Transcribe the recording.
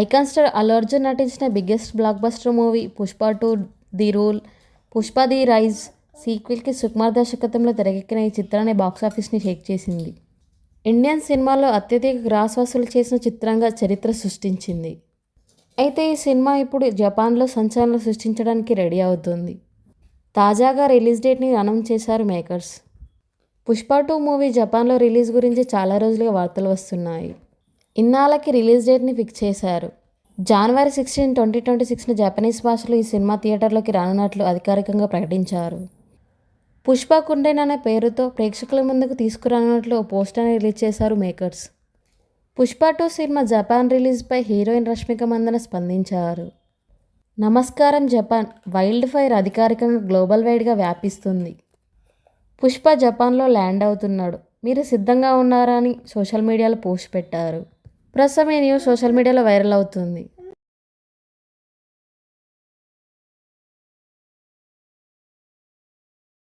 Icon star Allu Arjun నటించిన biggest blockbuster movie Pushpa 2 the rule, Pushpa the rise సీక్వెల్కి సుకుమార్ దర్శకత్వంలో తెరకెక్కిన ఈ చిత్రాన్ని బాక్సాఫీస్ని షేక్ చేసింది. ఇండియన్ సినిమాలో అత్యధిక గ్రాస్ వసూలు చేసిన చిత్రంగా చరిత్ర సృష్టించింది. అయితే ఈ సినిమా ఇప్పుడు జపాన్లో సంచలనం సృష్టించడానికి రెడీ అవుతుంది. తాజాగా రిలీజ్ డేట్ని అనౌన్స్ చేశారు మేకర్స్. పుష్ప 2 మూవీ జపాన్లో రిలీజ్ గురించి చాలా రోజులుగా వార్తలు వస్తున్నాయి. ఇన్నాళ్ళకి రిలీజ్ డేట్ని ఫిక్స్ చేశారు. జనవరి 16, 2026న జపనీస్ భాషలో ఈ సినిమా థియేటర్లోకి రానున్నట్లు అధికారికంగా ప్రకటించారు. పుష్ప కుండెన్ అనే పేరుతో ప్రేక్షకుల ముందుకు తీసుకురానున్నట్లు ఓ పోస్టర్ని రిలీజ్ చేశారు మేకర్స్. పుష్ప 2 సినిమా జపాన్ రిలీజ్పై హీరోయిన్ రష్మిక మందన స్పందించారు. నమస్కారం జపాన్, వైల్డ్ ఫైర్ అధికారికంగా గ్లోబల్ వైడ్గా వ్యాపిస్తుంది. పుష్ప జపాన్లో ల్యాండ్ అవుతున్నాడు, మీరు సిద్ధంగా ఉన్నారా అని సోషల్ మీడియాలో పోస్ట్ పెట్టారు. ప్రస్తుతం ఈ న్యూస్ సోషల్ మీడియాలో వైరల్ అవుతుంది.